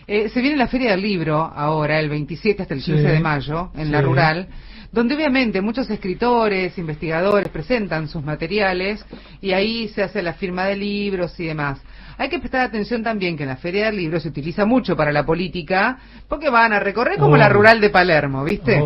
Se viene la Feria del Libro ahora, el 27 hasta el 15 de mayo, en la Rural, donde obviamente muchos escritores, investigadores presentan sus materiales y ahí se hace la firma de libros y demás. Hay que prestar atención también que en la Feria del Libro se utiliza mucho para la política, porque van a recorrer como la Rural de Palermo, ¿viste?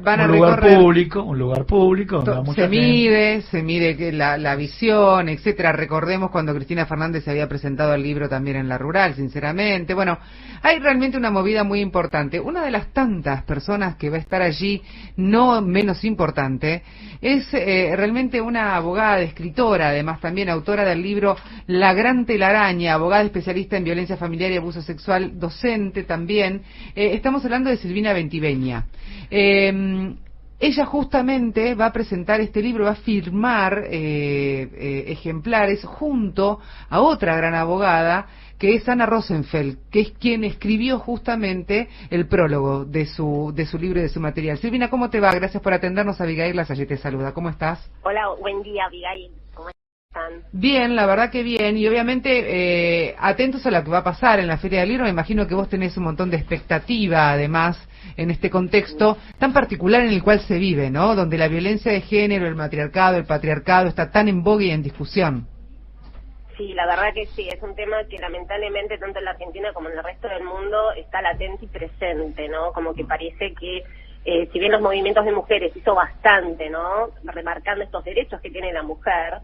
Van a recorrer un lugar público donde va mucha se mide que la visión, etcétera. Recordemos cuando Cristina Fernández había presentado el libro también en la Rural, sinceramente. Bueno, hay realmente una movida muy importante. Una de las tantas personas que va a estar allí, no menos importante, es realmente una abogada, escritora, además también autora del libro La Gran Telaraña, abogada especialista en violencia familiar y abuso sexual, docente también. Estamos hablando de Silvina Ventiveña. Ella justamente va a presentar este libro, va a firmar ejemplares junto a otra gran abogada que es Ana Rosenfeld, que es quien escribió justamente el prólogo de su libro y de su material. Silvina, ¿cómo te va? Gracias por atendernos. Abigail Lasalle te saluda. ¿Cómo estás? Hola, buen día, Abigail. ¿Cómo están? Bien, la verdad que bien, y obviamente atentos a lo que va a pasar en la Feria del Libro. Me imagino que vos tenés un montón de expectativa, además, en este contexto tan particular en el cual se vive, ¿no? Donde la violencia de género, el matriarcado, el patriarcado está tan en boga y en discusión. Sí, la verdad que sí, es un tema que lamentablemente tanto en la Argentina como en el resto del mundo está latente y presente, ¿no? Como que parece que si bien los movimientos de mujeres hizo bastante, ¿no? Remarcando estos derechos que tiene la mujer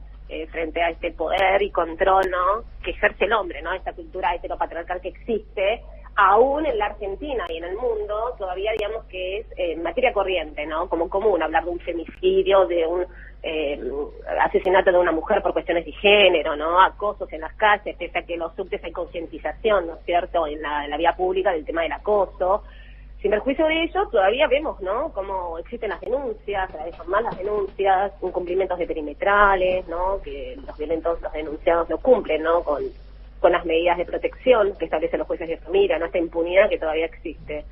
frente a este poder y control, ¿no? Que ejerce el hombre, ¿no? Esta cultura heteropatriarcal que existe, aún en la Argentina y en el mundo, todavía digamos que es materia corriente, ¿no? Como común hablar de un femicidio, de un asesinato de una mujer por cuestiones de género, ¿no? Acosos en las calles, pese a que en los subtes hay concientización, ¿no es cierto?, en la vía pública del tema del acoso. Sin perjuicio de ello, todavía vemos, ¿no?, cómo existen las denuncias, cada vez son más las denuncias, incumplimientos de perimetrales, ¿no?, que los violentos, los denunciados no cumplen, ¿no?, con las medidas de protección que establecen los jueces de familia, ¿no?, esta impunidad que todavía existe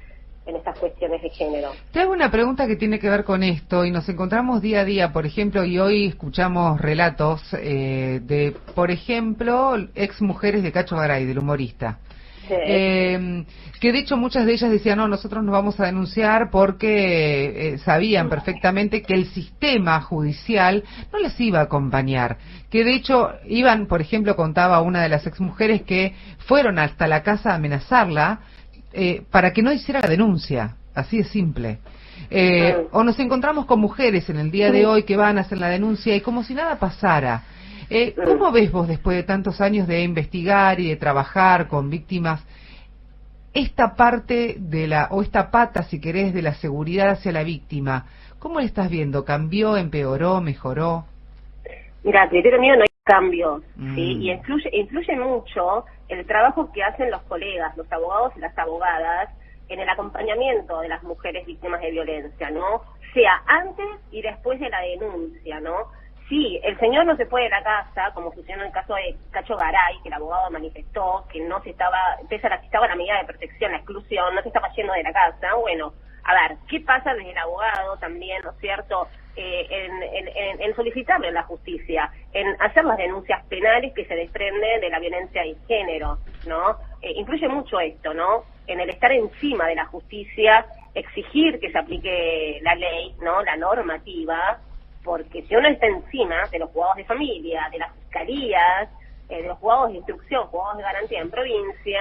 en estas cuestiones de género. Te hago una pregunta que tiene que ver con esto, y nos encontramos día a día, por ejemplo, y hoy escuchamos relatos de, por ejemplo, ex mujeres de Cacho Garay, del humorista. Sí. Que de hecho muchas de ellas decían, no, nosotros nos vamos a denunciar porque sabían perfectamente que el sistema judicial no les iba a acompañar, que de hecho iban, por ejemplo, contaba una de las exmujeres que fueron hasta la casa a amenazarla para que no hiciera la denuncia, así de simple. O nos encontramos con mujeres en el día de hoy que van a hacer la denuncia y como si nada pasara. ¿Cómo ves vos, después de tantos años de investigar y de trabajar con víctimas, esta parte o esta pata, si querés, de la seguridad hacia la víctima? ¿Cómo la estás viendo? ¿Cambió, empeoró, mejoró? Mira, a criterio mío no hay cambios, ¿sí? Y influye mucho el trabajo que hacen los colegas, los abogados y las abogadas, en el acompañamiento de las mujeres víctimas de violencia, ¿no? Sea antes y después de la denuncia, ¿no? Sí, el señor no se fue de la casa, como sucedió en el caso de Cacho Garay, que el abogado manifestó que no se estaba, pese a la que estaba la medida de protección, la exclusión, no se estaba yendo de la casa. Bueno, a ver, ¿qué pasa desde el abogado también, ¿no es cierto?, en solicitarle a la justicia, en hacer las denuncias penales que se desprenden de la violencia de género, ¿no? Influye mucho esto, ¿no?, en el estar encima de la justicia, exigir que se aplique la ley, ¿no?, la normativa, porque si uno está encima de los juzgados de familia, de las fiscalías, de los juzgados de instrucción, juzgados de garantía en provincia,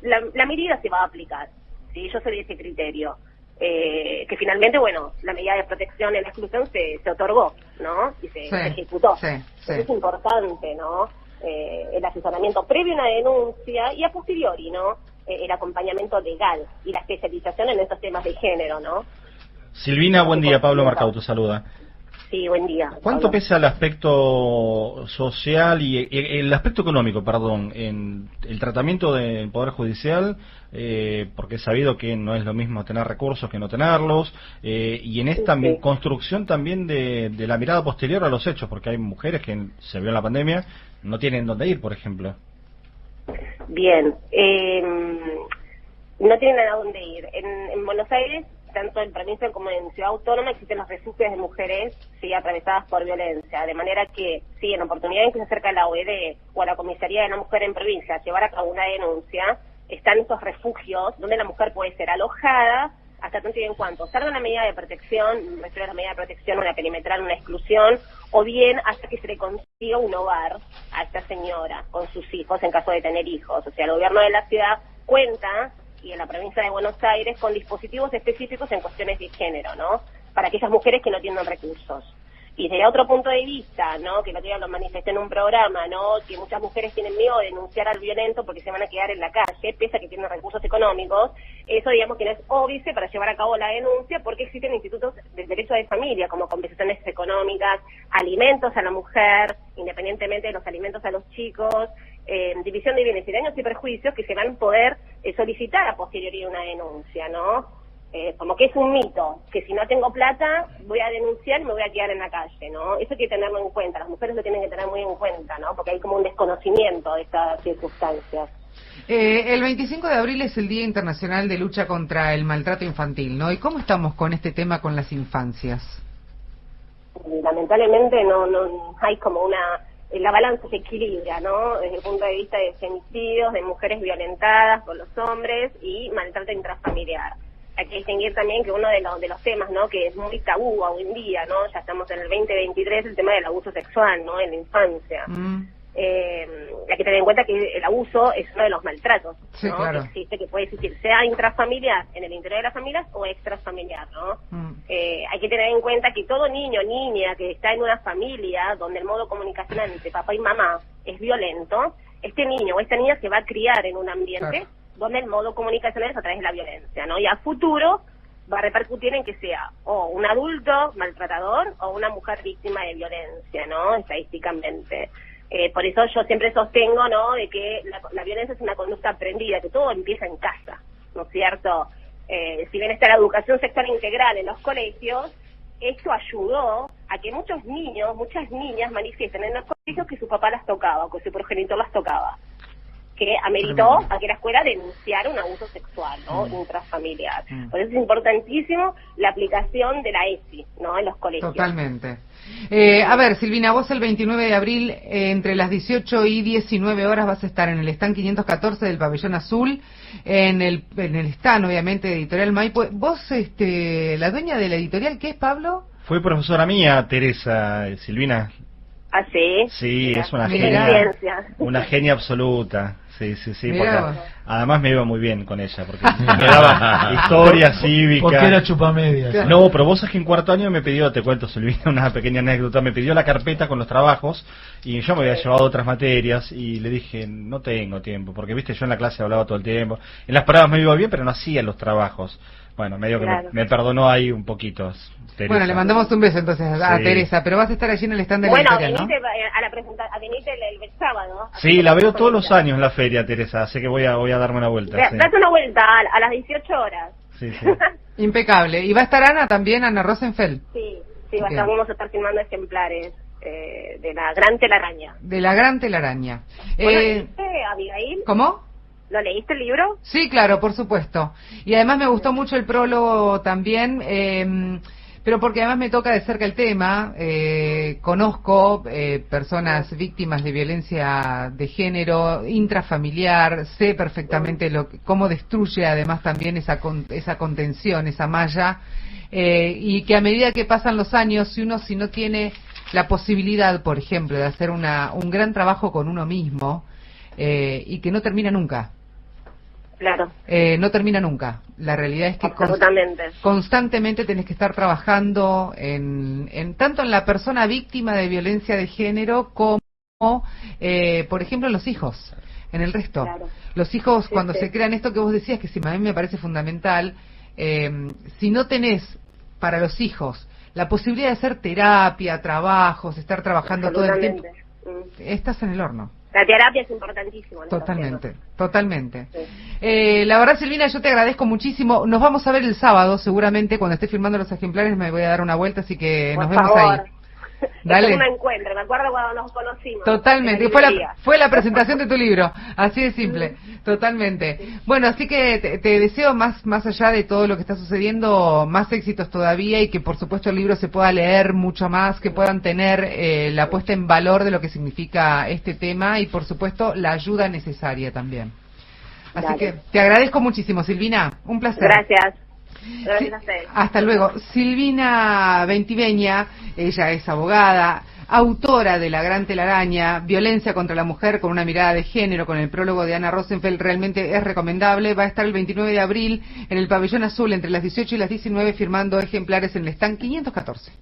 la medida se va a aplicar, ¿sí? Yo soy de ese criterio, que finalmente, bueno, la medida de protección en la exclusión se otorgó, ¿no?, y se ejecutó. Es importante, ¿no?, el asesoramiento previo a una denuncia y a posteriori, ¿no?, el acompañamiento legal y la especialización en estos temas de género, ¿no? Silvina, buen día. Pablo Marcau te saluda. Sí, buen día. ¿Cuánto pesa el aspecto social y el aspecto económico, perdón, en el tratamiento del Poder Judicial? Porque es sabido que no es lo mismo tener recursos que no tenerlos, y en esta construcción también de la mirada posterior a los hechos, porque hay mujeres que se vio en la pandemia, no tienen dónde ir, por ejemplo. Bien, no tienen a dónde ir. En Buenos Aires, tanto en provincia como en Ciudad Autónoma, existen los refugios de mujeres, sí, atravesadas por violencia, de manera que, sí, en oportunidad en que se acerca a la OED o a la comisaría de la mujer en provincia a llevar a cabo una denuncia, están estos refugios donde la mujer puede ser alojada hasta tanto y en cuanto salga una medida de protección, me refiero a la medida de protección, una perimetral, una exclusión, o bien hasta que se le consiga un hogar a esta señora con sus hijos en caso de tener hijos. O sea, el gobierno de la ciudad cuenta, y en la provincia de Buenos Aires, con dispositivos específicos en cuestiones de género, ¿no? Para aquellas mujeres que no tienen recursos. Y desde otro punto de vista, ¿no? Que el otro día lo manifesté en un programa, ¿no? Que muchas mujeres tienen miedo de denunciar al violento porque se van a quedar en la calle, pese a que tienen recursos económicos. Eso, digamos, que no es óbice para llevar a cabo la denuncia, porque existen institutos de derecho de familia, como compensaciones económicas, alimentos a la mujer, independientemente de los alimentos a los chicos, división de bienes y daños y perjuicios que se van a poder solicitar a posteriori una denuncia, ¿no? Como que es un mito, que si no tengo plata voy a denunciar y me voy a quedar en la calle, ¿no? Eso hay que tenerlo en cuenta, las mujeres lo tienen que tener muy en cuenta, ¿no? Porque hay como un desconocimiento de estas circunstancias. El 25 de abril es el Día Internacional de Lucha contra el Maltrato Infantil, ¿no? ¿Y cómo estamos con este tema con las infancias? Lamentablemente no hay como la balanza se equilibra, ¿no? Desde el punto de vista de femicidios, de mujeres violentadas por los hombres y maltrato intrafamiliar. Hay que distinguir también que uno de los temas, ¿no? Que es muy tabú hoy en día, ¿no? Ya estamos en el 2023, el tema del abuso sexual, ¿no? En la infancia. Hay que tener en cuenta que el abuso es uno de los maltratos, sí, ¿no? Claro. Que existe, que puede existir, sea intrafamiliar, en el interior de las familias, o extrafamiliar, ¿no? Hay que tener en cuenta que todo niño o niña que está en una familia donde el modo comunicacional entre papá y mamá es violento, este niño o esta niña se va a criar en un ambiente donde el modo comunicacional es a través de la violencia, ¿no? Y a futuro va a repercutir en que sea o un adulto maltratador o una mujer víctima de violencia, ¿no? Estadísticamente. Por eso yo siempre sostengo, ¿no? De que la violencia es una conducta aprendida, que todo empieza en casa, ¿no es cierto? Si bien está la educación sexual integral en los colegios, esto ayudó a que muchos niños, muchas niñas manifiesten en los colegios que su papá las tocaba, o que su progenitor las tocaba, que ameritó a que la escuela denunciara un abuso sexual, ¿no? Intrafamiliar. Por eso es importantísimo la aplicación de la ESI, ¿no? En los colegios. Totalmente. A ver, Silvina, vos el 29 de abril, entre las 18 y 19 horas vas a estar en el stand 514 del Pabellón Azul, en el stand, obviamente, de Editorial Maipo. Vos, la dueña de la editorial, ¿qué es, Pablo? Fue profesora mía, Teresa, Silvina. ¿Ah, sí? Sí, Mira, es una genia absoluta. Sí, porque además me iba muy bien con ella, porque me daba historia cívica. Porque era chupamedias. No, pero vos es que en cuarto año me pidió, te cuento, Silvina, una pequeña anécdota, me pidió la carpeta con los trabajos y yo me había llevado otras materias y le dije, no tengo tiempo, porque viste, yo en la clase hablaba todo el tiempo, en las pruebas me iba bien, pero no hacía los trabajos. Bueno, medio que me perdonó ahí un poquito, Teresa. Bueno, le mandamos un beso entonces a Teresa, pero vas a estar allí en el stand de la editorial, ¿no? Venite a la presentación, venite el sábado. Sí, la veo todos los años en la feria, Teresa, así que voy a darme una vuelta. Date una vuelta a las 18 horas. Sí. Impecable. ¿Y va a estar Ana también, Ana Rosenfeld? Sí, vamos a estar filmando ejemplares de la Gran Telaraña. De la Gran Telaraña. ¿Leíste, Abigail? ¿Cómo? ¿Lo leíste el libro? Sí, claro, por supuesto. Y además me gustó mucho el prólogo también, pero porque además me toca de cerca el tema. Conozco personas víctimas de violencia de género, intrafamiliar, sé perfectamente cómo destruye además también esa contención, esa malla, y que a medida que pasan los años, si no tiene la posibilidad, por ejemplo, de hacer un gran trabajo con uno mismo, y que no termina nunca. Claro. No termina nunca. La realidad es que constantemente tenés que estar trabajando tanto en la persona víctima de violencia de género como, por ejemplo, los hijos, en el resto. Claro. Los hijos, cuando se crean esto que vos decías, que sí, a mí me parece fundamental, si no tenés para los hijos la posibilidad de hacer terapia, trabajos, estar trabajando todo el tiempo, estás en el horno. La terapia es importantísima. Totalmente. Sí. La verdad, Silvina, yo te agradezco muchísimo. Nos vamos a ver el sábado, seguramente, cuando esté firmando los ejemplares me voy a dar una vuelta, así que nos vemos ahí. Dale. Es un encuentro, me acuerdo cuando nos conocimos. Totalmente, fue la presentación de tu libro, así de simple, totalmente. Bueno, así que te deseo más allá de todo lo que está sucediendo, más éxitos todavía y que por supuesto el libro se pueda leer mucho más, que puedan tener la puesta en valor de lo que significa este tema y por supuesto la ayuda necesaria también. Así Dale. que te agradezco muchísimo, Silvina. Un placer. Gracias. Gracias Sí, a ustedes. hasta luego. Silvina Ventiveña, ella es abogada, autora de La Gran Telaraña, Violencia contra la Mujer con una mirada de género, con el prólogo de Ana Rosenfeld, realmente es recomendable. Va a estar el 29 de abril en el Pabellón Azul entre las 18 y las 19 firmando ejemplares en el stand 514.